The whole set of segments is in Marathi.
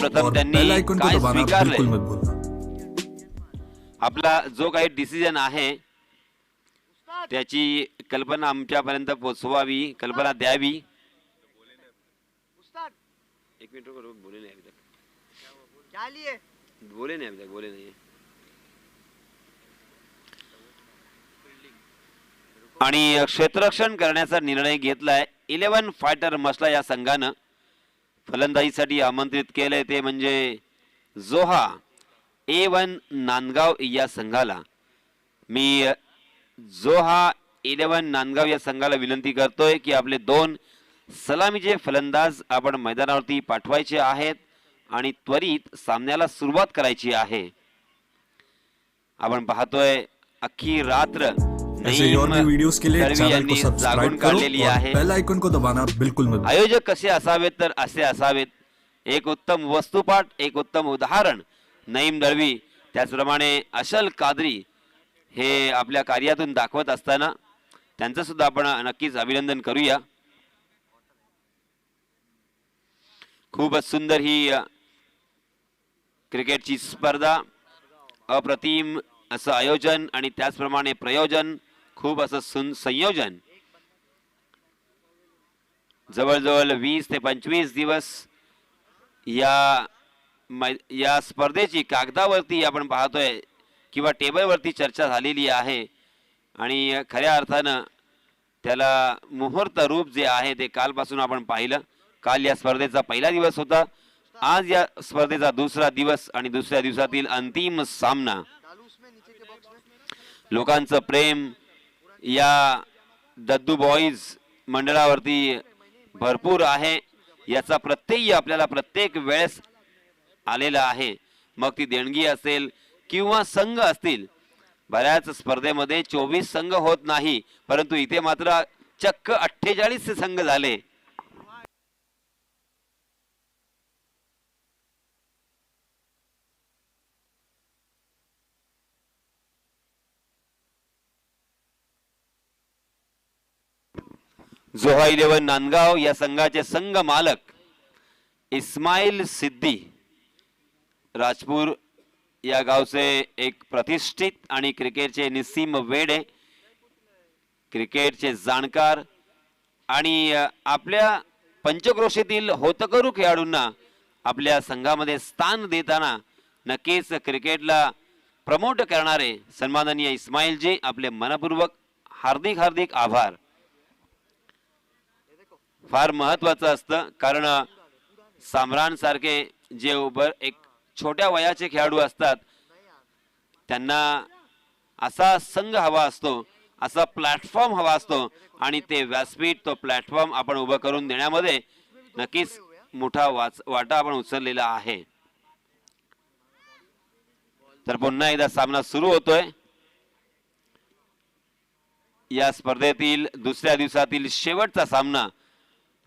प्रथम और त्यांनी बेल आइकन को काय दबाना स्वीकारले बिल्कुल मत भूलना। आपला जो काही डिसिजन आहे त्याची कल्पना आमच्यापर्यंत पोहोचवावी, कल्पना द्यावी। एक मिनट रुको, बोले नहीं अभी तक, क्या लिए बोले नहीं अभी तक, बोले नहीं। आणि क्षेत्ररक्षण करण्याचा निर्णय घेतलाय 11 फायटर मसला या संघानं फलंदाजीसाठी आमंत्रित केलंय ते म्हणजे जोहा A1 नांदगाव या संघाला। मी जोहा 11 नांदगाव या संघाला विनंती करतोय की आपले 2 सलामीचे फलंदाज आपण मैदानावरती पाठवायचे आहेत आणि त्वरित सामन्याला सुरुवात करायची आहे। आपण पाहतोय अख्खी रात्र ऐसे और भी वीडियोस के लिए चैनल को सब्सक्राइब करो और बेल आइकन को दबाना बिल्कुल मत भूलना। आयोजक कसे असावेत तर असे असावेत, एक उत्तम वस्तुपाठ, एक उत्तम उदाहरण नईम दळवी, त्याचप्रमाणे अशल कादरी हे आपल्या कार्यातून दाखवत असताना त्यांचं सुद्धा आपण नक्कीच अभिनंदन करूया। खूप सुंदर ही क्रिकेटची स्पर्धा, अप्रतिम असं आयोजन आणि त्याचप्रमाणे प्रयोजन, खूप असं संयोजन। जवळजवळ 20 ते 25 दिवस या स्पर्धेची कागदावरती आपण पाहतोय किंवा टेबलवरती चर्चा झालेली आहे आणि खऱ्या अर्थानं त्याला मुहूर्त रूप जे आहे ते कालपासून आपण पाहिलं। काल या स्पर्धेचा पहिला दिवस होता, आज या स्पर्धेचा दुसरा दिवस आणि दुसऱ्या दिवसातील अंतिम सामना। लोकांचं प्रेम या दद्दू बॉईज मंडळावरती भरपूर आहे, याचा प्रत्यय आपल्याला प्रत्येक वेळेस आलेला आहे। मग ती देणगी असेल किंवा संघ असतील, बऱ्याच स्पर्धेमध्ये 24 संघ होत नाही, परंतु इथे मात्र चक्क 48 संघ झाले। जोहा 11 नांदगाव या संघाचे संघ मालक इस्माईल सिद्दी राजपूर या गावचे एक प्रतिष्ठित आणि क्रिकेटचे निस्सीम वेडे, क्रिकेटचे जाणकार आणि आपल्या पंचक्रोशीतील होतकरू खेळाडूंना आपल्या संघामध्ये स्थान देताना नक्कीच क्रिकेटला प्रमोट करणारे सन्माननीय इस्माईलजी, आपले मनपूर्वक हार्दिक हार्दिक आभार। फार महत्त्वाचं असतं, कारण सामरान सारखे जे एक छोट्या वयाचे खेळाडू असतात त्यांना असा संघ हवा असतो, असा प्लॅटफॉर्म हवा असतो आणि ते व्यासपीठ, तो प्लॅटफॉर्म आपण उभं करून देण्यामध्ये नक्कीच मोठा वाटा आपण उचललेला आहे। तर पुन्हा एकदा सामना सुरू होतोय। या स्पर्धेतील दुसऱ्या दिवसातील शेवटचा सामना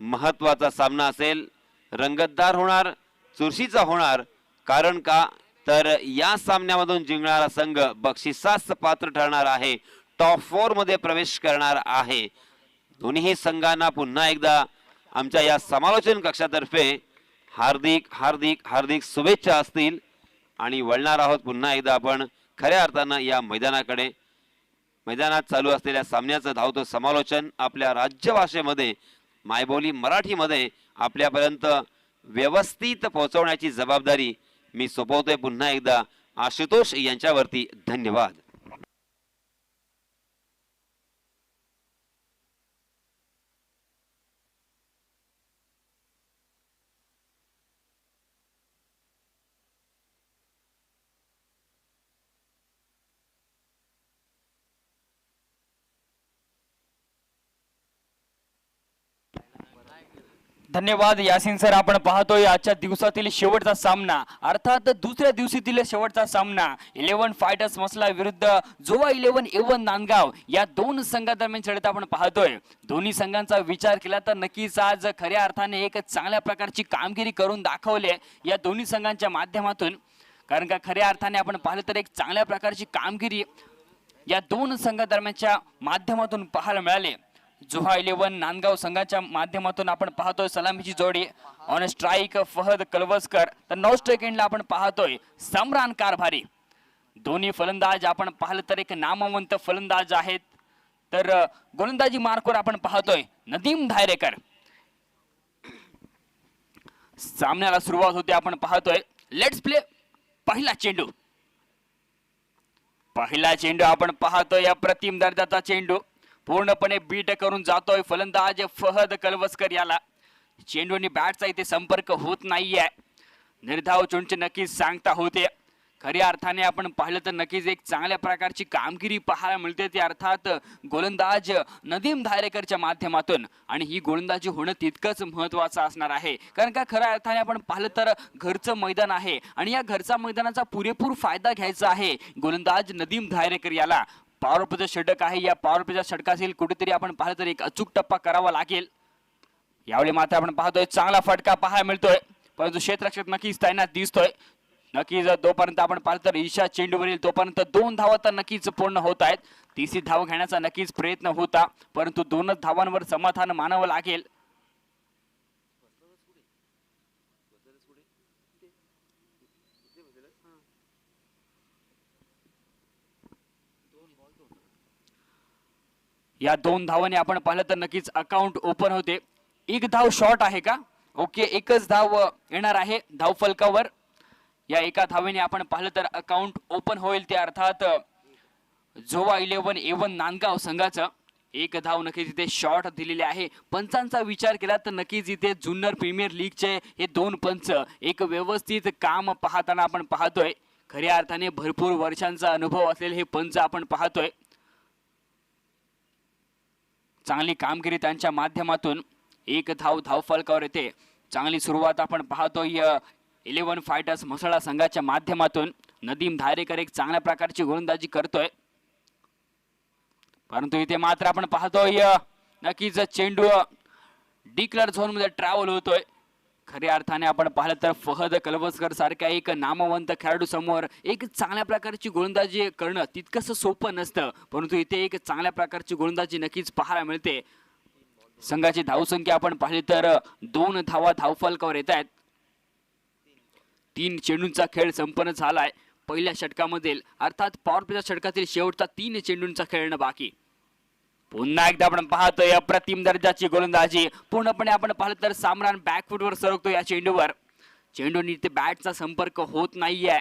महत्त्वाचा सामना असेल, रंगतदार होणार, चुरशीचा होणार। कारण का तर या सामन्यामधून जिंकणारा संघ बक्षिसास पात्र ठरणार आहे, टॉप 4 मध्ये प्रवेश करणार आहे। दोन्ही संघांना पुन्हा एकदा आमच्या या समालोचन कक्षातर्फे हार्दिक हार्दिक हार्दिक शुभेच्छा असतील आणि वळणार आहोत पुन्हा एकदा आपण खऱ्या अर्थानं या मैदानाकडे। मैदानात चालू असलेल्या सामन्याचं धावतं समालोचन आपल्या राज्यभाषेमध्ये, मायबोली मराठीमध्ये आपल्यापर्यंत व्यवस्थित पोहोचवण्याची जबाबदारी मी सोपवतोय पुन्हा एकदा आशुतोष यांच्यावरती। धन्यवाद। धन्यवाद यासिन सर। आपण पाहतोय आजच्या दिवसातील शेवटचा सामना, अर्थात दुसऱ्या दिवशीतील शेवटचा सामना 11 फायटर्स मसला विरुद्ध जोहा 11 A1 नांदगाव या दोन संघादरम्यान लढत आपण पाहतोय। दोन्ही संघांचा विचार केला तर नक्कीच आज खऱ्या अर्थाने एक चांगल्या प्रकारची कामगिरी करून दाखवली या दोन्ही संघांच्या माध्यमातून। कारण का खऱ्या अर्थाने आपण पाहिलं तर एक चांगल्या प्रकारची कामगिरी या दोन संघादरम्यानच्या माध्यमातून पाहायला मिळाले। जोहा 11 नांदगाव संघाच्या माध्यमातून आपण पाहतोय सलामीची जोडी ऑन स्ट्राईक फहद कलवसकर, तर नो स्ट्राईक एंडला आपण पाहतोय सम्रान कारभारी. दोन्ही फलंदाज आपण पाहिलं तर एक नामवंत फलंदाज आहेत. तर गोलंदाजी मार्कवर आपण पाहतोय नदीम धायरेकर. सामन्याला सुरुवात होते आपण पाहतोय. Let's play. पहिला चेंडू आपण पाहतोय अप्रतिम दर्जाचा चेंडू पूर्णपणे बीट करून जातोय फलंदाज फहद कलवसकर याला. चेंडूनी बॅटचा इथे संपर्क होत नाहीये. निर्धाव चेंडूची नक्कीच सांगता होते. खऱ्या अर्थाने आपण पाहिलं तर नक्कीच एक चांगल्या प्रकारची कामगिरी पाहायला मिळते ती अर्थात गोलंदाज नदीम धायरेकरच्या माध्यमातून. आणि ही गोलंदाजी होणं तितकंच महत्वाचं असणार आहे, कारण का खऱ्या अर्थाने आपण पाहिलं तर घरचं मैदान आहे आणि या घरच्या मैदानाचा पुरेपूर फायदा घ्यायचा आहे गोलंदाज नदीम धायरेकर याला. पॉवर प्लेचं षटक आहे. या पॉवर प्लेच्या षटकातील कुठेतरी आपण पाहिलं तर एक अचूक टप्पा करावा लागेल. यावेळी मात्र आपण पाहतोय चांगला फटका पाहायला मिळतोय, परंतु क्षेत्ररक्षक नक्कीच तैनात दिसतोय. नक्कीच जोपर्यंत आपण पाहिलं तर ईशा चेंडूवरील तोपर्यंत 2 धावा तर नक्कीच पूर्ण होत आहेत. तिसरी धाव घेण्याचा नक्कीच प्रयत्न होता, परंतु 2च धावांवर समाधान मानावं लागेल. या 2 धावांनी आपण पाहिलं तर नक्कीच अकाउंट ओपन होते. एक धाव शॉर्ट आहे का? ओके, एकच धाव येणार आहे धाव फलकावर. या एका धावेने आपण पाहिलं तर अकाउंट ओपन होईल. ते अर्थात जोवा 11 A1 नांदगाव संघाचं एक धाव नक्कीच इथे शॉर्ट दिलेले आहे. पंचांचा विचार केला तर नक्कीच इथे जुन्नर प्रीमियर लीगचे हे 2 पंच एक व्यवस्थित काम पाहताना आपण पाहतोय. खऱ्या अर्थाने भरपूर वर्षांचा अनुभव असलेले हे पंच आपण पाहतोय. चांगली कामगिरी त्यांच्या माध्यमातून एक धाव फलकावर येते. चांगली सुरुवात आपण पाहतोय 11 फायटर्स म्हसळा संघाच्या माध्यमातून. नदीम धायरेकर एक चांगल्या प्रकारची गोलंदाजी करतोय, परंतु इथे मात्र आपण पाहतोय नक्कीच चेंडू डिक्लेअर झोन मध्ये ट्रॅव्हल होतोय. खऱ्या अर्थाने आपण पाहिलं तर फहद कलवसकर सारख्या एक नामवंत खेळाडू समोर एक चांगल्या प्रकारची गोलंदाजी करणं तितकंसं सोपं नसतं, परंतु इथे एक चांगल्या प्रकारची गोलंदाजी नक्कीच पाहायला मिळते. संघाची धावसंख्या आपण पाहिली तर 2 धावा धावफलकावर येत आहेत. 3 चेंडूंचा खेळ संपन्न झालाय पहिल्या षटकामधील, अर्थात पॉवर प्लेच्या षटकातील शेवटचा 3 चेंडूंचा खेळणं बाकी. पुन्हा एकदा आपण पाहतोय अप्रतिम दर्जाची गोलंदाजी. पूर्णपणे आपण पाहिलं तर सामरान बॅकफुटवर सरकतो या चेंडूवर. चेंडूनी ते बॅटचा संपर्क होत नाहीये.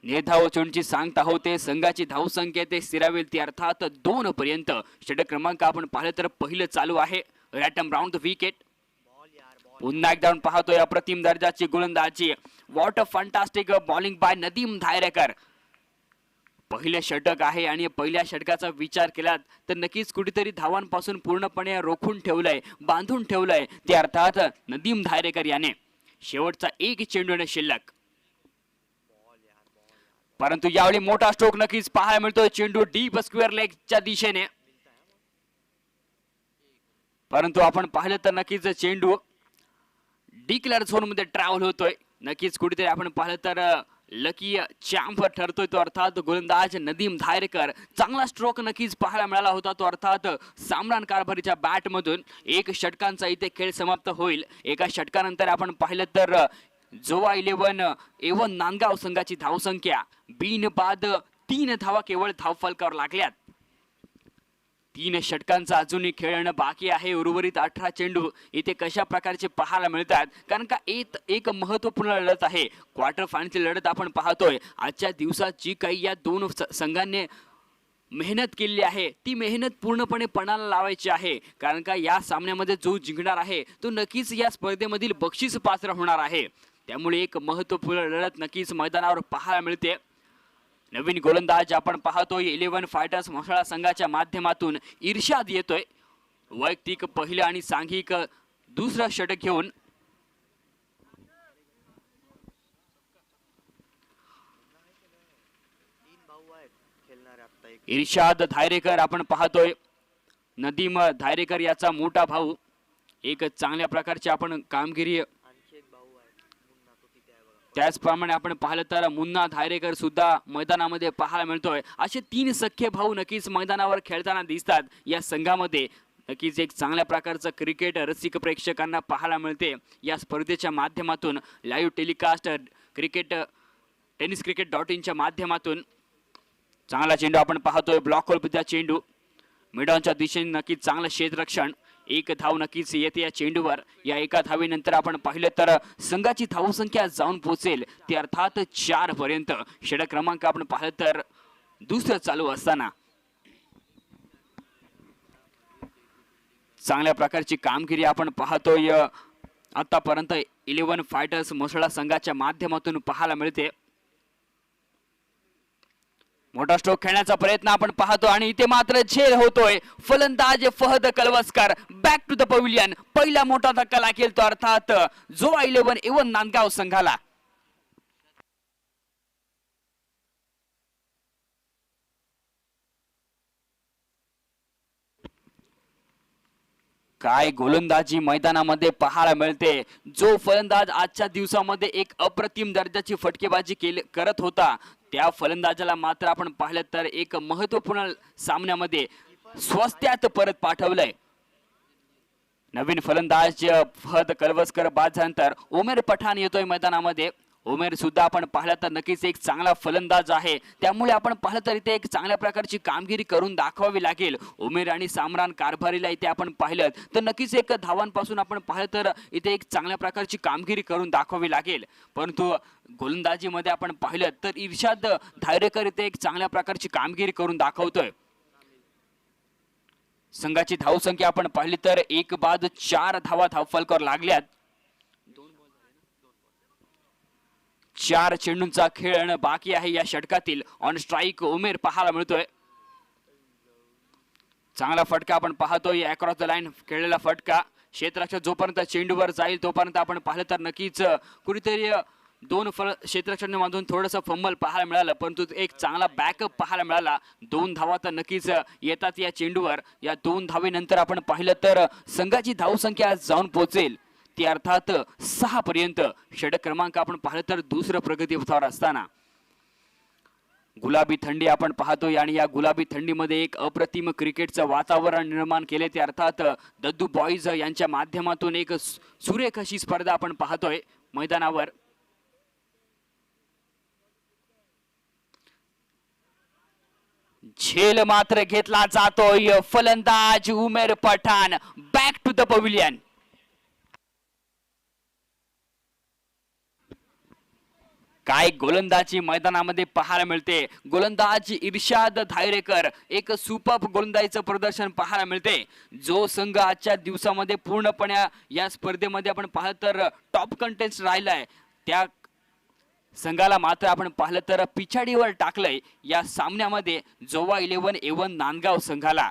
निर्धाव चेंडूची सांगता होते. संघाची धावसंख्या ते स्थिरावेल ती अर्थात 2 पर्यंत. षटक क्रमांक आपण पाहिलं तर पहिलं चालू आहे. Right arm round the wicket. पुन्हा एकदा आपण पाहतोय अप्रतिम दर्जाची गोलंदाजी. What a fantastic bowling by Nadeem Dhayarekar. पहिले षटक आहे आणि पहिल्या षटकाचा विचार केला तर नक्कीच कुठेतरी धावांपासून पूर्णपणे रोखून ठेवलंय, बांधून ठेवलंय ते अर्थात नदीम धायरेकर याने. शेवटचा 1 चेंडू शिल्लक, परंतु यावेळी मोठा स्ट्रोक नक्कीच पाहायला मिळतोय. चेंडू डीप स्क्वेअर लेगच्या दिशेने, परंतु आपण पाहिलं तर नक्कीच चेंडू डिक्लेअर झोन मध्ये ट्रॅव्हल होतोय. नक्कीच कुठेतरी आपण पाहिलं तर लकी चॅम्प ठरतोय तो अर्थात गोलंदाज नदीम धायरेकर. चांगला स्ट्रोक नक्कीच पाहायला मिळाला होता तो अर्थात सामरान कारभारीच्या बॅट मधून. 1 षटकांचा इथे खेळ समाप्त होईल. एका षटकानंतर आपण पाहिलं तर जोवा 11 A1 नांदगाव संघाची धावसंख्या बिनबाद 3 धावा केवळ धावफलकावर लागल्यात. 3 षटकांचा अजूनही खेळणं बाकी आहे. उर्वरित 18 चेंडू इथे कशा प्रकारचे पाहायला मिळतात, कारण का एक महत्वपूर्ण लढत आहे. क्वार्टर फायनलची लढत आपण पाहतोय. आजच्या दिवसात जी काही या 2 संघांनी मेहनत केलेली आहे ती मेहनत पूर्णपणे पणाला लावायची आहे, कारण का या सामन्यामध्ये जो जिंकणार आहे तो नक्कीच या स्पर्धेमधील बक्षीस पात्र होणार आहे. त्यामुळे एक महत्वपूर्ण लढत नक्कीच मैदानावर पाहायला मिळते. नवीन गोलंदाज आपण पाहतोय 11 फायटर्स म्हसळा संघाच्या माध्यमातून इर्शाद येतोय. वैयक्तिक पहिलं आणि सांघिक दुसरं षटक घेऊन. इर्शाद धायरेकर आपण पाहतोय. नदीम धायरेकर याचा मोठा भाऊ. एक चांगल्या प्रकारची आपण कामगिरी त्याचप्रमाणे आपण पाहिलं तर मुन्ना धायरेकर सुद्धा मैदानामध्ये पाहायला मिळतोय. असे 3 सख्खे भाऊ नक्कीच मैदानावर खेळताना दिसतात. या संघामध्ये नक्कीच एक चांगल्या प्रकारचं क्रिकेट रसिक प्रेक्षकांना पाहायला मिळते. या स्पर्धेच्या माध्यमातून लाईव्ह टेलिकास्ट टेनिस क्रिकेट.in च्या माध्यमातून चांगला चेंडू आपण पाहतोय. ब्लॉक होल चेंडू मिडॉनच्या दिशेने नक्कीच चांगलं क्षेत्ररक्षण. एक धाव नक्कीच येते या चेंडूवर. या एका धावेनंतर आपण पाहिलं तर संघाची धावसंख्या जाऊन पोहोचेल ती अर्थात 4 पर्यंत. षटक क्रमांक आपण पाहिलं तर दुसरं चालू असताना चांगल्या प्रकारची कामगिरी आपण पाहतोय आतापर्यंत 11 फायटर्स म्हसळा संघाच्या माध्यमातून पाहायला मिळते. मोठा स्ट्रोक खेळण्याचा प्रयत्न आपण पाहतो आणि इथे मात्र झेल होतोय. फलंदाज Fahad Kalvaskar back to the pavilion. पहिला मोठा धक्का लागेल तो अर्थात जोवा 11 एवन नांदगाव संघाला. काय गोलंदाजी मैदानामध्ये पाहायला मिळते. जो फलंदाज आजच्या दिवसामध्ये एक अप्रतिम दर्जाची फटकेबाजी करत होता त्या फलंदाजाला मात्र आपण पाहिलं तर एक महत्वपूर्ण सामन्यामध्ये स्वस्त्यात परत पाठवलंय. नवीन फलंदाज फहद कलवस्कर बाद झाल्यानंतर उमेर पठाण येतोय मैदानामध्ये. उमेर सुद्धा आपण पाहिलं तर नक्कीच एक चांगला फलंदाज आहे. त्यामुळे आपण पाहिलं तर इथे एक चांगल्या प्रकारची कामगिरी करून दाखवावी लागेल. उमेर आणि सामरान कारभारीला इथे आपण पाहिलं तर नक्कीच एक धावांपासून आपण पाहिलं तर इथे एक चांगल्या प्रकारची कामगिरी करून दाखवावी लागेल. परंतु गोलंदाजीमध्ये आपण पाहिलं तर इर्शाद धायरेकर इथे एक चांगल्या प्रकारची कामगिरी करून दाखवतोय. संघाची धावसंख्या आपण पाहिली तर 1 बाद 4 धावा धावफलकावर लागल्यात. 4 चेंडूंचा खेळ बाकी आहे या षटकातील. ऑन स्ट्राईक उमेर पाहायला मिळतोय. चांगला फटका आपण पाहतोय. अक्रॉस द लाईन खेळलेला फटका. क्षेत्ररक्षक जोपर्यंत चेंडूवर जाईल तोपर्यंत आपण पाहिलं तर नक्कीच कुठेतरी 2 क्षेत्ररक्षकांमधून थोडंसं फंबल पाहायला मिळालं परंतु एक चांगला बॅकअप पाहायला मिळाला. 2 धावा तर नक्कीच येतात या चेंडूवर. या 2 धावेनंतर आपण पाहिलं तर संघाची धावसंख्या जाऊन पोहोचेल ती अर्थात 6 पर्यंत. षटक क्रमांक आपण पाहिलं तर दुसरं प्रगतीपथावर असताना गुलाबी थंडी आपण पाहतोय आणि या गुलाबी थंडीमध्ये एक अप्रतिम क्रिकेटचं वातावरण निर्माण केले ते अर्थात दद्दू बॉईज यांच्या माध्यमातून एक सुरेख अशी स्पर्धा आपण पाहतोय मैदानावर. झेल मात्र घेतला जातोय. फलंदाज Umer Pathan back to the pavilion. काय गोलंदाजी मैदानामध्ये पाहायला मिळते. गोलंदाज इर्शाद धायरेकर एक सुपर गोलंदाजीचं प्रदर्शन पाहायला मिळते. जो संघ आजच्या दिवसामध्ये पूर्णपणे या स्पर्धेमध्ये आपण पाहिलं तर टॉप कंटेस्ट राहिलाय त्या संघाला मात्र आपण पाहिलं तर पिछाडीवर टाकलंय या सामन्यामध्ये जोवा 11 एवन नांदगाव संघाला.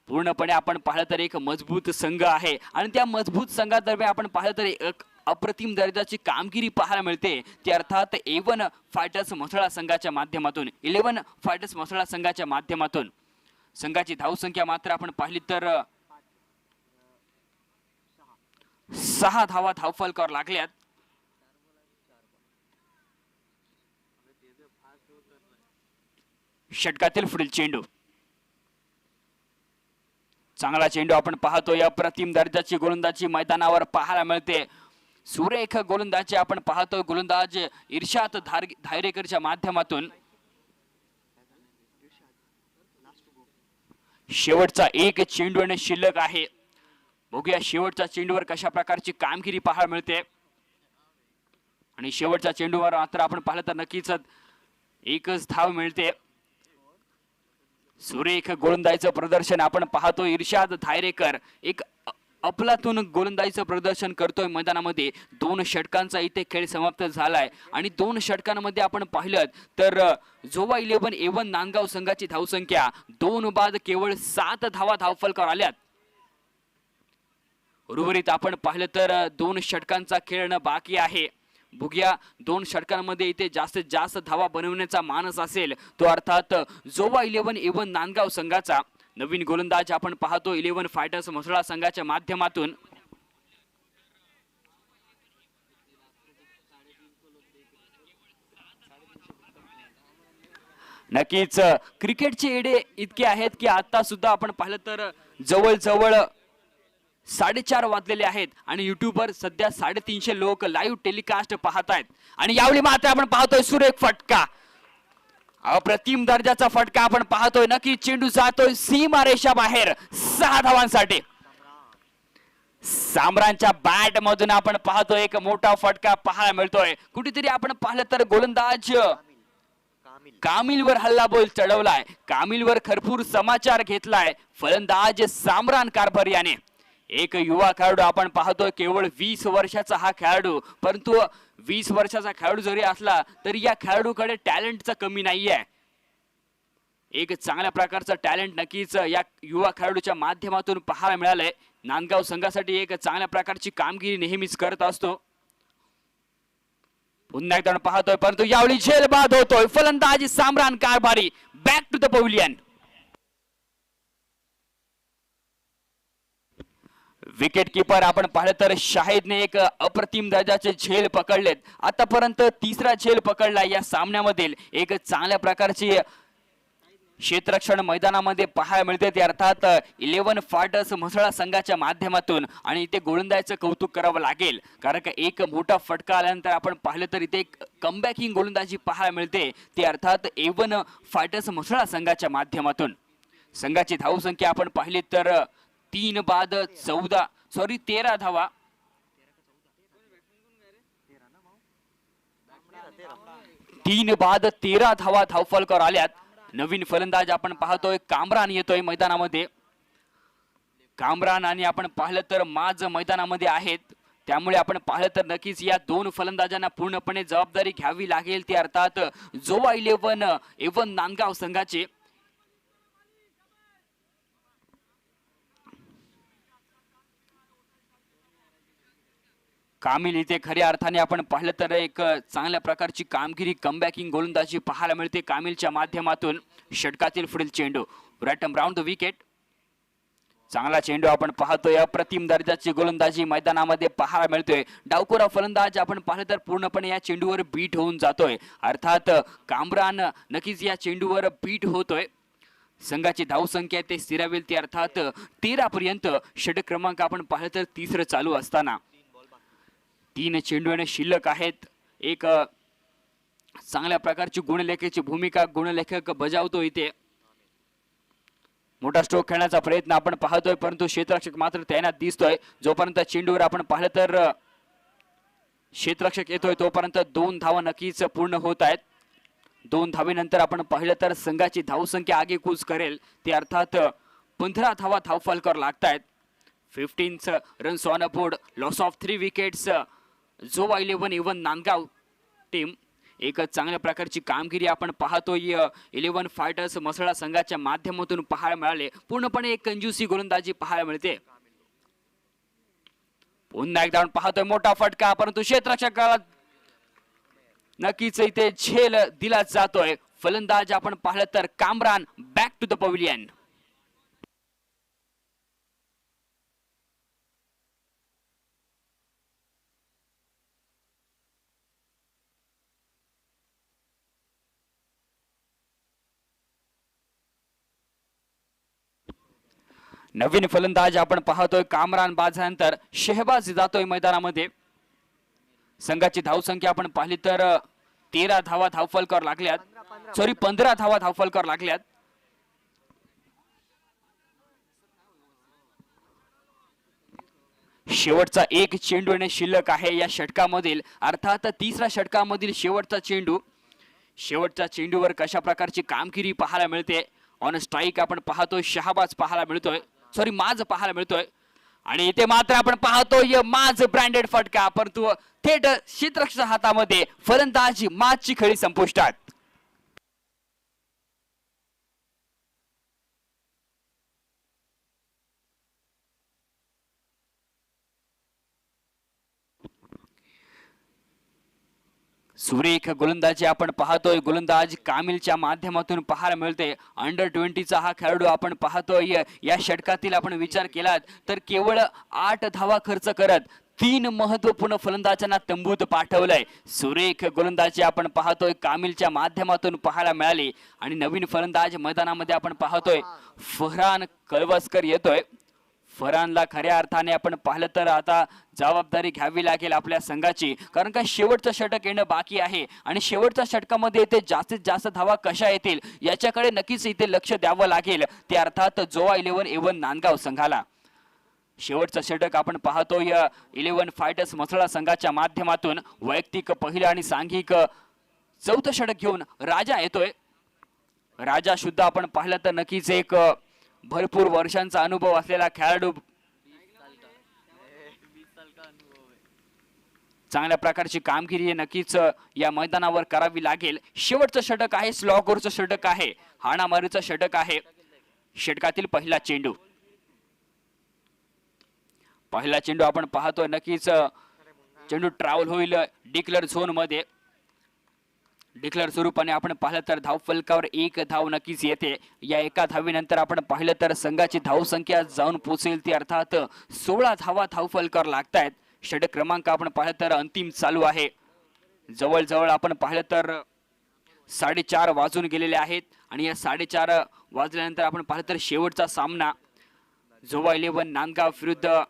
पूर्णपणे आपण पाहिलं तर एक मजबूत संघ आहे आणि त्या मजबूत संघादरम्यान आपण पाहिलं तर एक अप्रतिम दर्जाची कामगिरी पाहायला मिळते ती अर्थात 11 फायटर्स म्हसळा संघाच्या माध्यमातून 11 फायटर्स म्हसळा संघाच्या माध्यमातून. संघाची धावसंख्या मात्र आपण पाहिली तर 6 धावा धावफलकावर लागल्यात. षटकातील पुढील चेंडू. चांगला चेंडू आपण पाहतोय. अप्रतिम दर्जाची गोलंदाजी मैदानावर पाहायला मिळते. सुरेख गोलंदाजी आपण पाहतोय गोलंदाज इर्शाद धायरेकरच्या माध्यमातून. शेवटचा एक चेंडू आणि शिल्लक आहे. बघूया शेवटच्या चेंडूवर कशा प्रकारची कामगिरी पाहायला मिळते. आणि शेवटच्या चेंडूवर मात्र आपण पाहिलं तर नक्कीच एकच धाव मिळते. सुरेख गोलंदाजीचं प्रदर्शन आपण पाहतो. इर्शाद धायरेकर एक अफलातून गोलंदाजीचं प्रदर्शन करतोय मैदानामध्ये. 2 षटकांचा इथे खेळ समाप्त झालाय आणि 2 षटकांमध्ये आपण पाहिलं तर जोवा 11 एवन नांदगाव संघाची धावसंख्या 2 बाद केवळ 7 धावा धावफलकावर आल्यात. उर्वरित आपण पाहिलं तर 2 षटकांचा खेळ बाकी आहे. बघूया 2 षटकांमध्ये इथे जास्तीत जास्त धावा बनवण्याचा मानस असेल तो अर्थात जोवा 11 एवन नांदगाव संघाचा. नवीन गोलंदाज आपण पाहतो 11 फायटर्स म्हसळा संघाच्या माध्यमातून. नक्कीच क्रिकेटचे येडे इतके आहेत की आता सुद्धा आपण पाहिलं तर जवळजवळ 4:30 वाजलेले आहेत आणि युट्यूबवर सध्या 350 लोक लाईव्ह टेलिकास्ट पाहत आहेत. आणि यावेळी मात्र आपण पाहतोय सुरेख फटका, अप्रतिम दर्जाचा फटका आपण पाहतोय. नक्की चेंडू जातोय सीमा रेषा बाहेर 6 धावांसाठी. सामरांच्या बॅट मधून आपण पाहतोय एक मोठा फटका पाहायला मिळतोय. कुठेतरी आपण पाहिलं तर गोलंदाज कामिलवर हल्लाबोल चढवलाय, कामिलवर भरपूर समाचार घेतलाय फलंदाज सामरान कारभार याने. एक युवा खेळाडू आपण पाहतोय, केवळ 20 वर्षाचा हा खेळाडू, परंतु 20 वर्षाचा खेळाडू जरी असला तरी या खेळाडूकडे टॅलेंटचा कमी नाहीये. एक चांगल्या प्रकारचं टॅलेंट नक्कीच या युवा खेळाडूच्या माध्यमातून पाहायला मिळालंय. नांदगाव संघासाठी एक चांगल्या प्रकारची कामगिरी नेहमीच करत असतो. पुन्हा एकदा पाहतोय, परंतु यावेळी झेल बाद होतोय फलंदाज Samran Karbhari. Back to the pavilion. Wicket keeper आपण पाहिलं तर शाहिदने एक अप्रतिम दर्जाचे झेल पकडलेत. आतापर्यंत तिसरा झेल पकडला या सामन्यामधील. एक चांगल्या प्रकारची क्षेत्ररक्षण मैदानामध्ये पाहायला मिळते ते अर्थात 11 फायटर्स म्हसळा संघाच्या माध्यमातून. आणि इथे गोलंदाजीचं कौतुक करावं लागेल, कारण का एक मोठा फटका आल्यानंतर आपण पाहिलं तर इथे एक कमबॅकिंग गोलंदाजी पाहायला मिळते ते अर्थात 11 फायटर्स म्हसळा संघाच्या माध्यमातून. संघाची धावसंख्या आपण पाहिली तर 3 बाद 13 धावा. 3 बाद 13 धावा धावफलकावर आल्यात. नवीन फलंदाज आपण पाहतोय कामरान येतोय मैदानामध्ये. कामरान आणि आपण पाहिलं तर माज मैदानामध्ये आहेत, त्यामुळे आपण पाहिलं तर नक्कीच या 2 फलंदाजांना पूर्णपणे जबाबदारी घ्यावी लागेल ती अर्थात जोवा 11 नांदगाव संघाचे. कामिल इथे खऱ्या अर्थाने आपण पाहिलं तर एक चांगल्या प्रकारची कामगिरी कमबॅकिंग गोलंदाजी पाहायला मिळते कामिलच्या माध्यमातून. षटकातील पुढील चेंडू रॅटम राऊंड द विकेट. चांगला चेंडू आपण पाहतोय, अप्रतिम दर्जाची गोलंदाजी मैदानामध्ये पाहायला मिळतोय. डावखोरा फलंदाज आपण पाहिलं तर पूर्णपणे या चेंडूवर बीट होऊन जातोय. अर्थात कामरान नक्कीच या चेंडूवर बीट होतोय. संघाची धावसंख्या ते स्थिरावेल ती अर्थात 13 पर्यंत. षटक क्रमांक आपण पाहिलं तर तिसरं चालू असताना 3 चेंडू शिल्लक आहेत. एक चांगल्या प्रकारची गुणलेखाची भूमिका गुणलेखक बजावतो इथे. मोठा स्ट्रोक खेळण्याचा प्रयत्न आपण पाहतोय, परंतु क्षेत्ररक्षक मात्र तैनात दिसतोय. जोपर्यंत चेंडूवर आपण पाहिलं तर क्षेत्ररक्षक येतोय तोपर्यंत 2 धावा नक्कीच पूर्ण होत आहेत. 2 धावेनंतर आपण पाहिलं तर संघाची धावसंख्या आगेकूच करेल ते अर्थात 15 धावा धावफलकावर लागतायत. 15 runs on a board, loss of 3 wickets. जोवा 11 नांदगाव टीम. एक चांगल्या प्रकारची कामगिरी आपण पाहतोय 11 फायटर्स म्हसळा संघाच्या माध्यमातून पाहायला मिळाले. पूर्णपणे एक कंजूसी गोलंदाजी पाहायला मिळते. पुन्हा एकदा आपण पाहतोय मोठा फटका, परंतु क्षेत्ररक्षकाला नक्कीच इथे झेल दिला जातोय. फलंदाज आपण पाहिलं तर Kamran. Back to the pavilion. नवीन फलंदाज आपण पाहतोय कामरान बाद झाल्यानंतर शेहबाज जातोय मैदानामध्ये. संघाची धावसंख्या आपण पाहिली तर 13 धावा धावफलकावर लागल्यात. 15 धावा धावफलकावर लागल्यात. शेवटचा एक चेंडू शिल्लक आहे या षटकामधील. अर्थात तिसरा षटकामधील शेवटचा चेंडू. शेवटच्या चेंडूवर कशा प्रकारची कामगिरी पाहायला मिळते. ऑन स्ट्राईक आपण पाहतोय शहाबाज पाहायला मिळतोय, माज पाहायला मिळतोय. आणि इथे मात्र आपण पाहतोय माज ब्रँडेड फटका, परंतु थेट क्षेत्ररक्षक हातामध्ये. फलंदाज माजची खळी संपुष्टात. सुरेख गोलंदाजी आपण पाहतोय गोलंदाज कामिलच्या माध्यमातून पाहायला मिळते. अंडर 20चा हा खेळाडू आपण पाहतोय. या षटकातील आपण विचार केला तर केवळ 8 धावा खर्च करत तीन महत्वपूर्ण फलंदाजांना तंबूत पाठवलंय. सुरेख गोलंदाजी आपण पाहतोय कामिलच्या माध्यमातून पाहायला मिळाली आणि नवीन फलंदाज मैदानामध्ये आपण पाहतोय फरहान कळवसकर येतोय. फरहानला खऱ्या अर्थाने आपण पाहिलं तर आता जबाबदारी घ्यावी लागेल आपल्या संघाची, कारण का शेवटचं षटक येणं बाकी आहे आणि शेवटच्या षटकामध्ये इथे जास्तीत जास्त धावा कशा येतील याच्याकडे नक्कीच इथे लक्ष द्यावं लागेल. ते अर्थात जोवा 11A1 नांदगाव संघाला. शेवटचं षटक आपण पाहतोय 11 फायटर्स मसळा संघाच्या माध्यमातून वैयक्तिक पहिलं आणि सांघिक चौथं षटक घेऊन राजा येतोय. राजा सुद्धा आपण पाहिलं तर नक्कीच एक भरपूर वर्षांचा अनुभव असलेला खेळाडू, चांगल्या प्रकारची कामगिरी नक्कीच या मैदानावर करावी लागेल. शेवटचं षटक आहे, स्लॉगरचं षटक आहे, हाणामारीचं षटक आहे. षटकातील पहिला चेंडू आपण पाहतोय नक्कीच चेंडू ट्रॅव्हल होईल डिक्लेअर झोन मध्ये. डिक्लेअर स्वरूपाने आपण पाहिलं तर धाव फलकावर एक धाव नक्कीच येते. या एका धावीनंतर आपण पाहिलं तर संघाची धाव संख्या जाऊन पोहोचेल ती अर्थात 16 धावा धाव फलकावर लागतायत. षटक क्रमांक आपण पाहिलं तर अंतिम चालू आहे. जवळजवळ आपण पाहिलं तर 4:30 वाजून गेलेले आहेत आणि या 4:30 वाजल्यानंतर आपण पाहिलं तर शेवटचा सामना जोवा 11 नांदगाव विरुद्ध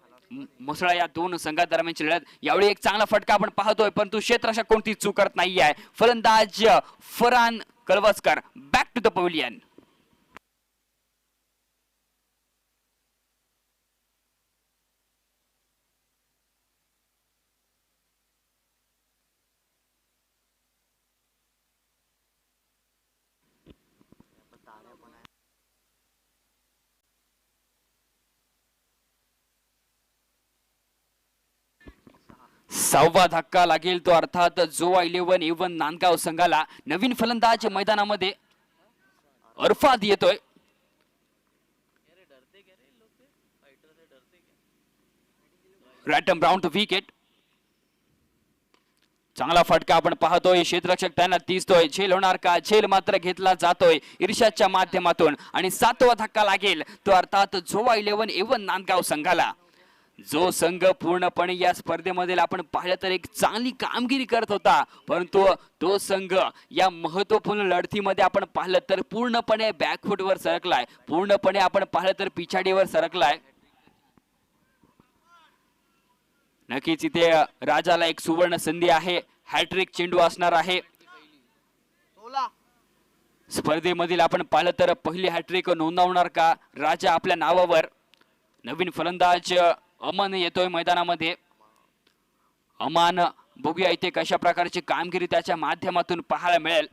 मसळा या दोन संघादरम्यानची लढत. यावेळी एक चांगला फटका आपण पाहतोय, परंतु क्षेत्ररक्षक कोणती चूक करत नाहीये. फलंदाज Farhan Kalvaskar back to the pavilion. सहावा धक्का लागेल तो अर्थात जोवा 11A1 नांदगाव संघाला. नवीन फलंदाज मैदानामध्ये अरफाद येतोय. रॅटम ब्राउन टू विकेट. चांगला फटका आपण पाहतोय, क्षेत्ररक्षक त्यांना दिसतोय. झेल होणार का? झेल मात्र घेतला जातोय इर्शादच्या माध्यमातून आणि 7वा धक्का लागेल तो अर्थात जोवा 11A1 नांदगाव संघाला. जो संघ पूर्णपणे या स्पर्धेमध्ये आपण पाहिलं तर एक चांगली कामगिरी करत होता, परंतु तो संघ या महत्वपूर्ण लढतीमध्ये आपण पाहिलं तर पूर्णपणे बॅकफुटवर सरकलाय, पूर्णपणे आपण पाहिलं तर पिछाडीवर सरकलाय. नक्कीच इथे राजाला एक सुवर्ण संधी आहे. हॅट्रिक चेंडू असणार आहे स्पर्धेमधील. आपण पाहिलं तर पहिली हॅट्रिक नोंदवणार का राजा आपल्या नावावर? नवीन फलंदाज अमन येतोय मैदानामध्ये. अमान बघूया इथे कशा प्रकारची कामगिरी त्याच्या माध्यमातून पाहायला मिळेल.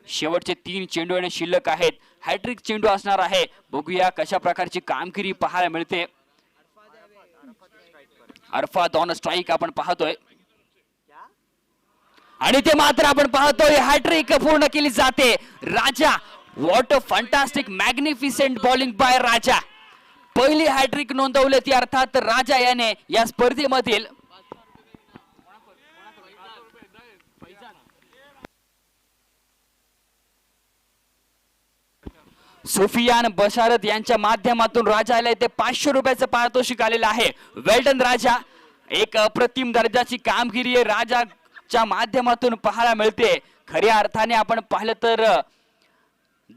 शेवटचे 3 चेंडू आणि शिल्लक आहेत. हॅट्रिक चेंडू असणार आहे. बघूया कशा प्रकारची कामगिरी पाहायला मिळते. अरफाद ऑन स्ट्राईक आपण पाहतोय आणि ते मात्र आपण पाहतोय हॅट्रिक पूर्ण केली जाते. Raja, what a fantastic magnificent bowling by Raja. पहिली हॅट्रिक नोंदवली ती अर्थात राजा याने या स्पर्धेमधील. सुफियान बशारत यांच्या माध्यमातून राजाला इथे 500 रुपयाचं पारितोषिक आलेलं आहे. वेल्डन राजा, एक अप्रतिम दर्जाची कामगिरी राजाच्या माध्यमातून पाहायला मिळते. खऱ्या अर्थाने आपण पाहिलं तर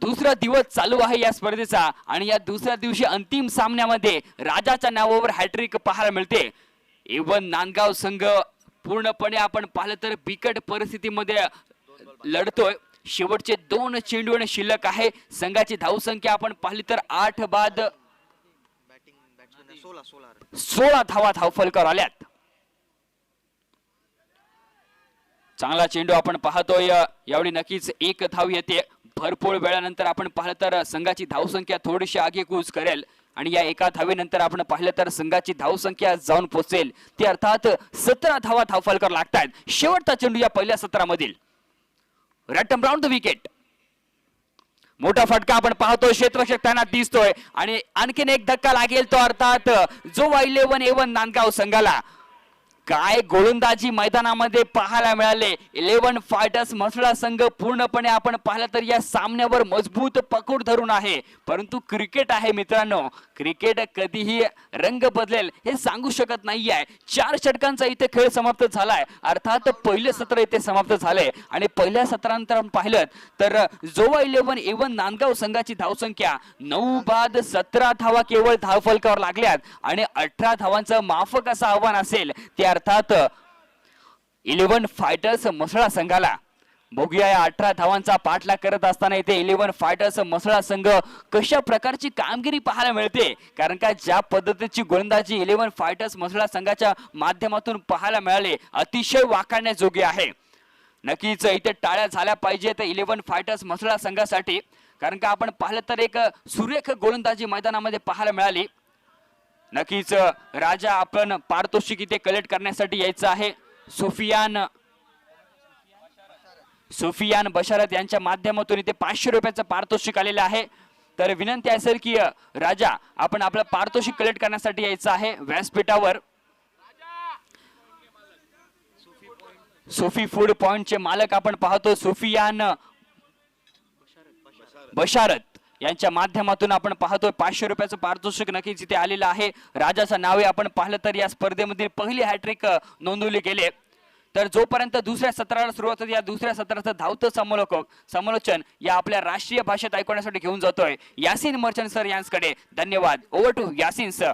दुसरा दिवस चालू आहे या स्पर्धेचा आणि या दुसऱ्या दिवशी अंतिम सामन्यामध्ये राजाच्या नावावर हॅट्रिक पाहायला मिळते. A1 नांदगाव संघ पूर्णपणे आपण पाहिलं तर बिकट परिस्थितीमध्ये लढतोय. शेवटचे 2 चेंडू आणि शिल्लक आहे. संघाची धावसंख्या आपण पाहिली तर 8 बाद 16 धावा धावफलकावर आल्यात. चांगला चेंडू आपण पाहतोय. यावेळी नक्कीच 1 धाव येते. भरपूर वेळानंतर आपण पाहिलं तर संघाची धावसंख्या थोडीशी आगेकूच करेल आणि या एका धावेनंतर आपण पाहिलं तर संघाची धावसंख्या जाऊन पोहोचेल ती अर्थात 17 धावा धावफलकावर लागतात. शेवटचा चेंडू या पहिल्या 17 मधील. रॅटम ब्राउन द विकेट. मोठा फटका आपण पाहतोय, क्षेत्ररक्षक त्यांना दिसतोय आणि आणखीन एक धक्का लागेल तो अर्थात जोवा 11A1 नांदगाव संघाला. काय गोलंदाजी मैदानामध्ये पाहायला मिळाले. 11 फायटर्स म्हसळा संघ पूर्णपणे आपण पाहिलं तर या सामन्यावर मजबूत पकड धरून आहे. परंतु क्रिकेट आहे मित्रांनो, क्रिकेट कधीही रंग बदलेल हे सांगू शकत नाहीये. 4 षटकांचा इथे खेळ समाप्त झालाय. अर्थात पहिले सत्र इथे समाप्त झाले आणि पहिल्या सत्रानंतर पाहिलं तर जोवा 11 नांदगाव संघाची धावसंख्या 9 बाद 17 धावा केवळ धावफलकावर लागल्यात आणि 18 धावांचं माफक असं आव्हान असेल ते अर्थात 11 फायटर्स म्हसळा संघाला. बघूया या 18 धावांचा पाठलाग करत असताना इथे 11 फायटर्स म्हसळा संघ कशा प्रकारची कामगिरी पाहायला मिळते. कारण का ज्या पद्धतीची गोलंदाजी 11 फायटर्स म्हसळा संघाच्या माध्यमातून पाहायला मिळाले अतिशय वाखाणण्याजोगी आहे. नक्कीच इथे टाळ्या झाल्या पाहिजेत 11 फायटर्स म्हसळा संघासाठी. कारण का आपण पाहिलं तर एक सुरेख गोलंदाजी मैदानामध्ये पाहायला मिळाली. नक्कीच राजा आपण पारितोषिक इथे कलेक्ट करण्यासाठी यायचं आहे. सुफियान बशारत यांच्या माध्यमातून इथे 500 रुपयाचं पारितोषिक आलेलं आहे. तर विनंती असेल की राजा आपण आपलं पारितोषिक कलेक्ट करण्यासाठी यायचं आहे व्यासपीठावर. सोफी फूड पॉइंटचे मालक आपण पाहतो सुफियान बशारत यांच्या माध्यमातून आपण पाहतोय 500 रुपयाचं पारितोषिक नक्कीच इथे आलेलं आहे. राजाचं नावे आपण पाहिलं तर या स्पर्धेमधील पहिली हॅट्रिक नोंदवली गेले. तर जोपर्यंत दुसऱ्या सत्राला सुरुवात होती या दुसऱ्या सत्राचं धावतं समालोचन या आपल्या राष्ट्रीय भाषेत ऐकवण्यासाठी घेऊन जातोय यासीन मर्चंट सर यांच्याकडे. धन्यवाद. Over to Yasin sir.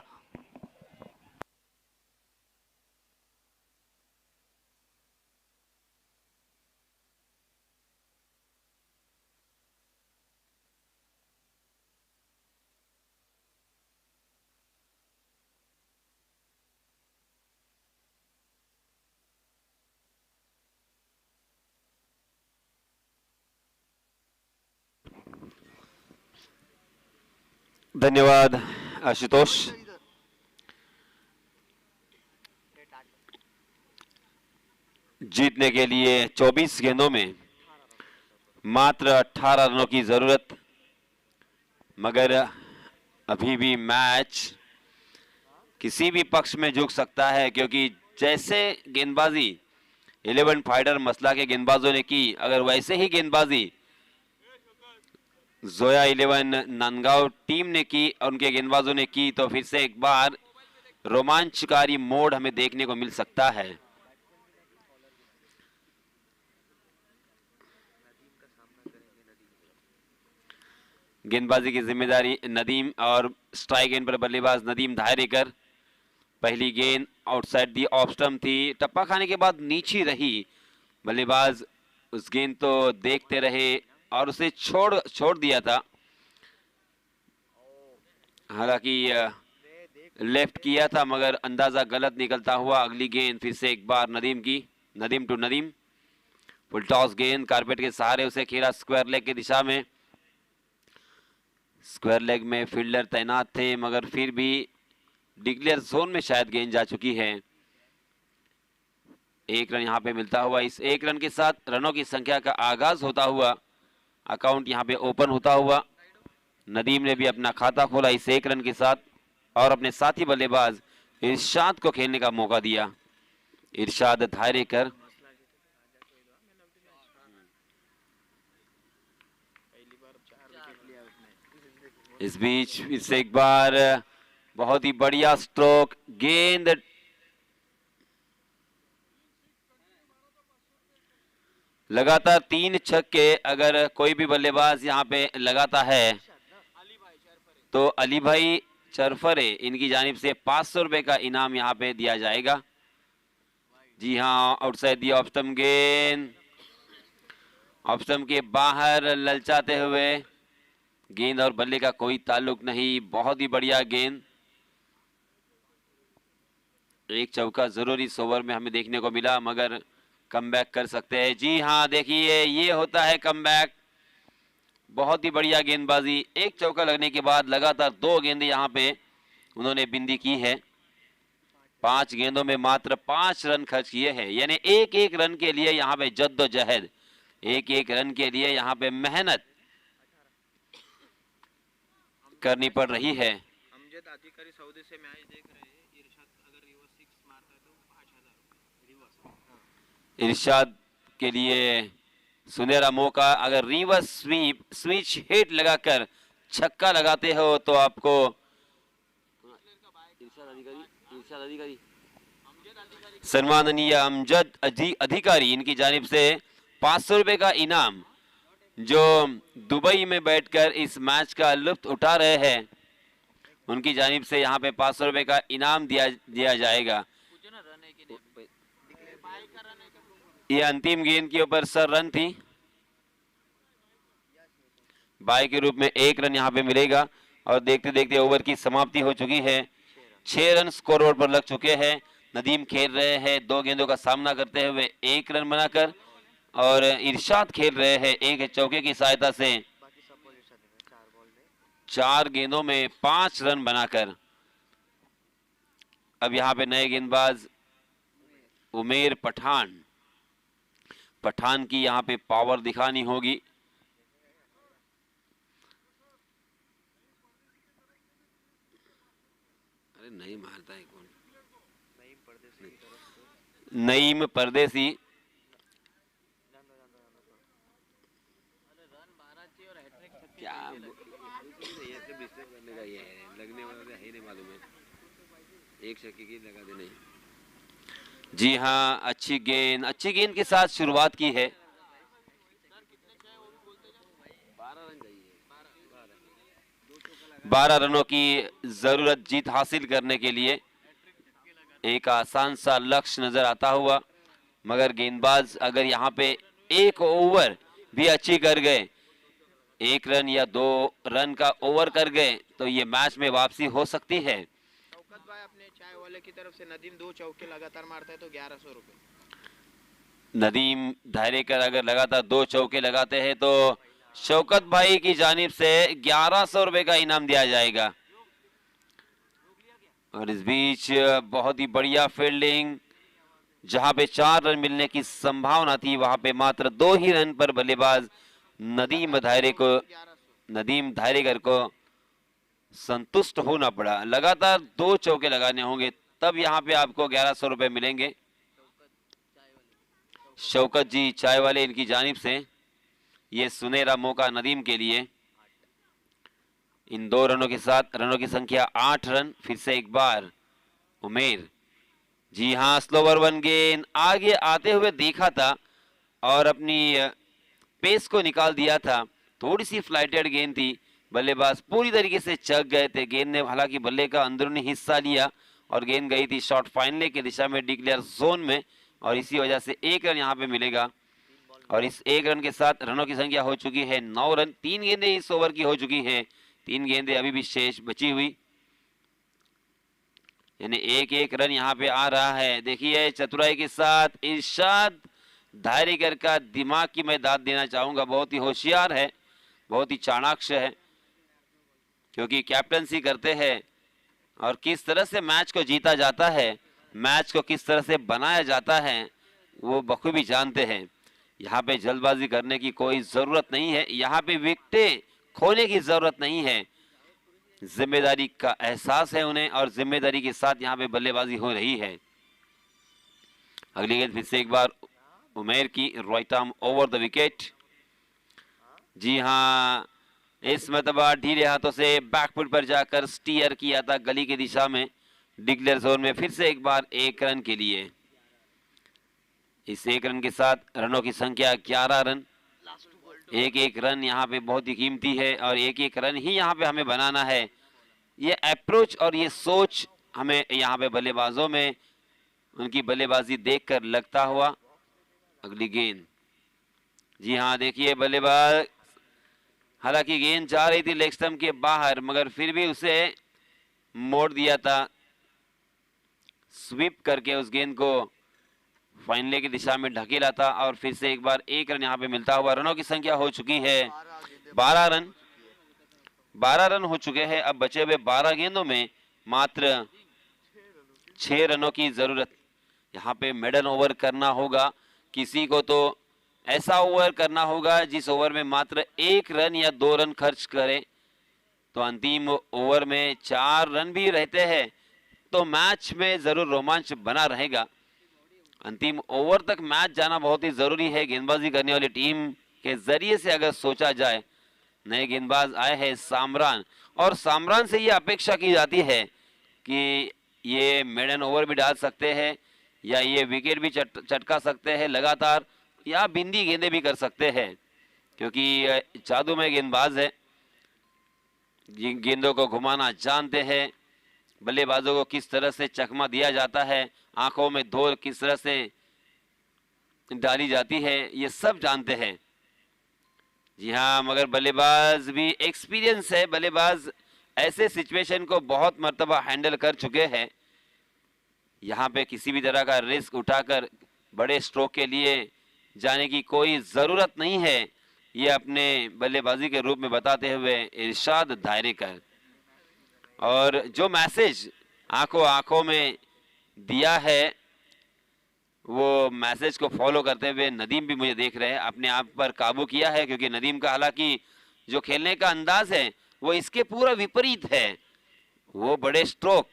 धन्यवाद आशुतोष. जीतने के लिए 24 गेंदों में मात्र 18 रनों की जरूरत, मगर अभी भी मैच किसी भी पक्ष में झुक सकता है क्योंकि जैसे गेंदबाजी 11 फाइटर मसला के गेंदबाजों ने की, अगर वैसे ही गेंदबाजी जोया 11 नांदगांव टीम ने की और उनके गेंदबाजों ने की तो फिर से एक बार रोमांचकारी मोड़ हमें देखने को मिल सकता है. गेंदबाजी की जिम्मेदारी नदीम और स्ट्राइक एंड पर बल्लेबाज नदीम धायरेकर. पहली गेंद आउटसाइड दी ऑफ स्टंप थी, टप्पा खाने के बाद नीची रही. बल्लेबाज उस गेंद तो देखते रहे और उसे छोड़ दिया था. हालांकि लेफ्ट किया था मगर अंदाजा गलत निकलता हुआ. अगली गेंद फिर से एक बार नदीम की. Nadeem to Nadeem. Full toss गेंद कारपेट के सहारे उसे खेला स्क्वायर लेग की दिशा में. स्क्वायर लेग में फील्डर तैनात थे मगर फिर भी डिक्लेयर जोन में शायद गेंद जा चुकी है. 1 रन यहाँ पे मिलता हुआ. इस 1 रन के साथ रनों की संख्या का आगाज होता हुआ, अकाउंट यहाँ पे ओपन होता हुआ. नदीम ने भी अपना खाता खोला इस 1 रन के साथ और अपने साथी बल्लेबाज इरशाद को खेलने का मौका दिया. इरशाद धायरेकर. इस बीच इससे एक बार बहुत ही बढ़िया स्ट्रोक. गेंद लगातार 3 छक्के अगर कोई भी बल्लेबाज यहाँ पे लगाता है तो अली भाई चरफरे इनकी जानिब से 500 रुपए का इनाम यहाँ पे दिया जाएगा. जी हाँ, आउटसाइड दी ऑफ स्टंप गेंद. ऑफ स्टंप के बाहर ललचाते हुए. गेंद और बल्ले का कोई ताल्लुक नहीं. बहुत ही बढ़िया गेंद. एक चौका जरूर इस ओवर में हमें देखने को मिला मगर कमबैक कर सकते हैं. जी हाँ, देखिए ये होता है कमबैक. बहुत ही बढ़िया गेंदबाजी. एक चौका लगने के बाद लगातार 2 गेंदें यहाँ पे उन्होंने बिंदी की है. 5 गेंदों में मात्र 5 रन खर्च किए हैं. यानी एक रन के लिए यहाँ पे जद्दोजहद, एक रन के लिए यहाँ पे मेहनत करनी पड़ रही है. अमजद अधिकारी सऊदी से मैच देख रहे हैं. इरशाद अगर रिवर्स 6 मारता है तो 5000 इरशाद के लिए सुनहरा मौका। अगर रिवर्स स्विच हिट लगाकर छक्का लगाते हो तो आपको सम्माननीय अमजद अधिकारी इनकी जानिब से 500 रुपए का इनाम, जो दुबई में बैठकर इस मैच का लुत्फ उठा रहे हैं, उनकी जानिब से यहाँ पे 500 रुपए का इनाम दिया जाएगा। ये अंतिम गेंद के ऊपर सर रन थी, बाय के रूप में 1 रन यहाँ पे मिलेगा। और देखते देखते ओवर की समाप्ति हो चुकी है। 6 रन स्कोर बोर्ड पर लग चुके हैं। नदीम खेल रहे हैं 2 गेंदों का सामना करते हुए 1 रन बनाकर, और इरशाद खेल रहे हैं एक चौके की सहायता से 4 गेंदों में 5 रन बनाकर। अब यहाँ पे नए गेंदबाज उमेर पठान की यहाँ पे पावर दिखानी होगी। अरे नहीं मारता है कौन? नईम परदेसी। क्या करने का ये है, लगने वाला तो है नहीं मालूम है, एक छक्के की लगा दे नहीं। जी हाँ, अच्छी गेंद के साथ शुरुआत की है। 12 रनों की जरूरत जीत हासिल करने के लिए। एक आसान सा लक्ष्य नजर आता हुआ, मगर गेंदबाज अगर यहाँ पे 1 ओवर भी अच्छी कर गए, 1 रन या 2 रन का ओवर कर गए, तो ये मैच में वापसी हो सकती है। शौकत भाई अपने चाय वाले की तरफ से नदीम 2 चौके लगातार मारता है तो 1100 रुपए। नदीम धारेकर अगर लगातार 2 चौके लगाते हैं तो शौकत भाई की जानिब से 1100 रुपए का इनाम दिया जाएगा। और इस बीच बहुत ही बढ़िया फील्डिंग, जहां पे 4 रन मिलने की संभावना थी, वहां पे मात्र 2 ही रन पर बल्लेबाज नदीम धारेकर को संतुष्ट होना पड़ा। लगातार 2 चौके लगाने होंगे, तब यहाँ पे आपको 1100 रुपए मिलेंगे। शौकत जी चाय वाले इनकी जानिब से ये सुनहरा मौका नदीम के लिए। इन 2 रनों के साथ रनों की संख्या 8 रन। फिर से एक बार उमेर, जी हाँ, स्लोवर 1 गेंद आगे आते हुए देखा था और अपनी पेस को निकाल दिया था। थोड़ी सी फ्लाइटेड गेंद थी, बल्लेबाज पूरी तरीके से चक गए थे। गेंद ने हालांकि बल्ले का अंदरूनी हिस्सा लिया और गेंद गई थी शॉर्ट फाइनल की दिशा में डिक्लेयर जोन में, और इसी वजह से 1 रन यहाँ पे मिलेगा। और इस 1 रन के साथ रनों की संख्या हो चुकी है 9 रन। 3 गेंदें इस ओवर की हो चुकी हैं, 3 गेंदें अभी भी शेष बची हुई, यानी 1-1 रन यहाँ पे आ रहा है। देखिए चतुराई के साथ इरशाद धारेकर का दिमाग की मैं दाद देना चाहूंगा, बहुत ही होशियार है, बहुत ही चाणाक्ष है, क्योंकि कैप्टनसी करते हैं और किस तरह से मैच को जीता जाता है, मैच को किस तरह से बनाया जाता है, वो बखूबी जानते हैं। यहाँ पे जल्दबाजी करने की कोई जरूरत नहीं है, यहाँ पे विकेटें खोने की जरूरत नहीं है। जिम्मेदारी का एहसास है उन्हें और जिम्मेदारी के साथ यहाँ पे बल्लेबाजी हो रही है। अगली गेंद फिर से एक बार उमेर की, right arm over the wicket. जी हाँ, इस मतबा ढीले हाथों से बैकफुट पर जाकर स्टीयर किया था गली की दिशा में डिक्लेयर जोन में। फिर से एक बार 1 रन के लिए। इस 1 रन के साथ रनों की संख्या 11 रन। 1-1 रन यहाँ पे बहुत ही कीमती है और 1-1 रन ही यहाँ पे हमें बनाना है। ये अप्रोच और ये सोच हमें यहाँ पे बल्लेबाजों में उनकी बल्लेबाजी देखकर लगता हुआ। अगली गेंद, जी हाँ, देखिए बल्लेबाज, हालांकि गेंद जा रही थी लेग स्टंप के बाहर, मगर फिर भी उसे मोड़ दिया था, स्वीप करके उस गेंद को फाइनल की दिशा में ढकेला था। और फिर से एक बार 1 रन यहाँ पे मिलता हुआ। रनों की संख्या हो चुकी है 12 रन। 12 रन हो चुके हैं। अब बचे हुए 12 गेंदों में मात्र 6 रनों की जरूरत। यहाँ पे मेडल ओवर करना होगा किसी को, तो ऐसा ओवर करना होगा जिस ओवर में मात्र 1 रन या 2 रन खर्च करे। तो अंतिम ओवर में 4 रन भी रहते हैं तो मैच में जरूर रोमांच बना रहेगा। अंतिम ओवर तक मैच जाना बहुत ही जरूरी है गेंदबाजी करने वाली टीम के जरिए से अगर सोचा जाए। नए गेंदबाज आए हैं सामरान, और सामरान से ये अपेक्षा की जाती है कि ये मेडन ओवर भी डाल सकते हैं या ये विकेट भी चटका सकते हैं लगातार, या बिंदी गेंदे भी कर सकते हैं, क्योंकि जादूमय गेंदबाज है। गेंदों को घुमाना जानते हैं, बल्लेबाजों को किस तरह से चकमा दिया जाता है, आंखों में धूल किस तरह से डाली जाती है, ये सब जानते हैं। जी हाँ, मगर बल्लेबाज भी एक्सपीरियंस है, बल्लेबाज ऐसे सिचुएशन को बहुत मर्तबा हैंडल कर चुके हैं। यहाँ पे किसी भी तरह का रिस्क उठाकर बड़े स्ट्रोक के लिए जाने की कोई ज़रूरत नहीं है, ये अपने बल्लेबाजी के रूप में बताते हुए इरशाद दायरेकर। और जो मैसेज आंखों आंखों में दिया है, वो मैसेज को फॉलो करते हुए नदीम भी मुझे देख रहे हैं, अपने आप पर काबू किया है, क्योंकि नदीम का हालांकि जो खेलने का अंदाज है वो इसके पूरा विपरीत है। वो बड़े स्ट्रोक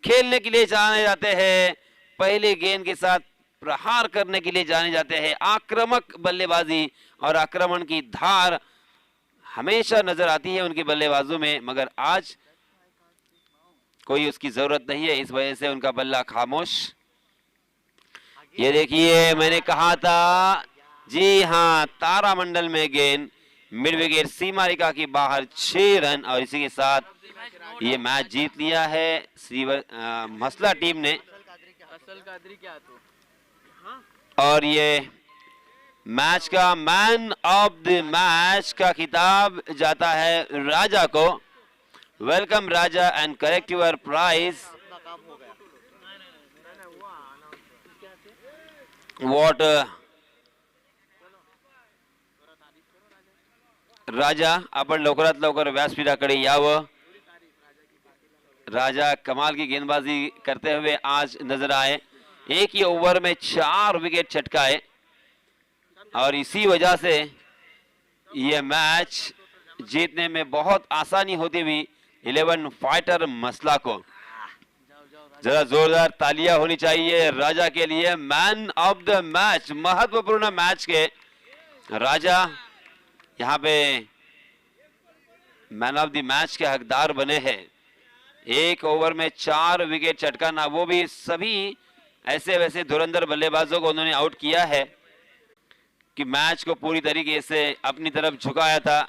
खेलने के लिए जाने जाते हैं, पहले गेंद के साथ प्रहार करने के लिए जाने जाते हैं, आक्रामक बल्लेबाजी और आक्रमण की धार हमेशा नजर आती है उनके बल्लेबाजों में, मगर आज कोई उसकी जरूरत नहीं है, इस वजह से उनका बल्ला खामोश। ये देखिए, मैंने कहा था, जी हाँ, तारामंडल में गेंद मिड विकेट सीमा रेखा की बाहर 6 रन, और इसी के साथ ये मैच जीत लिया है मसला टीम ने। और ये मैच का मैन ऑफ द मैच का खिताब जाता है राजा को। Welcome Raja and correct your prize. What Raja, आपण लवकरात लवकर व्यासपीठाकडे यावं। राजा कमाल की गेंदबाजी करते हुए आज नजर आए, एक ही ओवर में 4 विकेट चटकाए, और इसी वजह से यह मैच जीतने में बहुत आसानी होती हुई 11 फाइटर मसला को। जरा जोरदार तालियां होनी चाहिए राजा के लिए। मैन ऑफ द मैच, महत्वपूर्ण मैच के राजा यहाँ पे मैन ऑफ द मैच के हकदार बने हैं। एक ओवर में 4 विकेट चटकाना, वो भी सभी ऐसे वैसे धुरंधर बल्लेबाजों को उन्होंने आउट किया है कि मैच को पूरी तरीके से अपनी तरफ झुकाया था।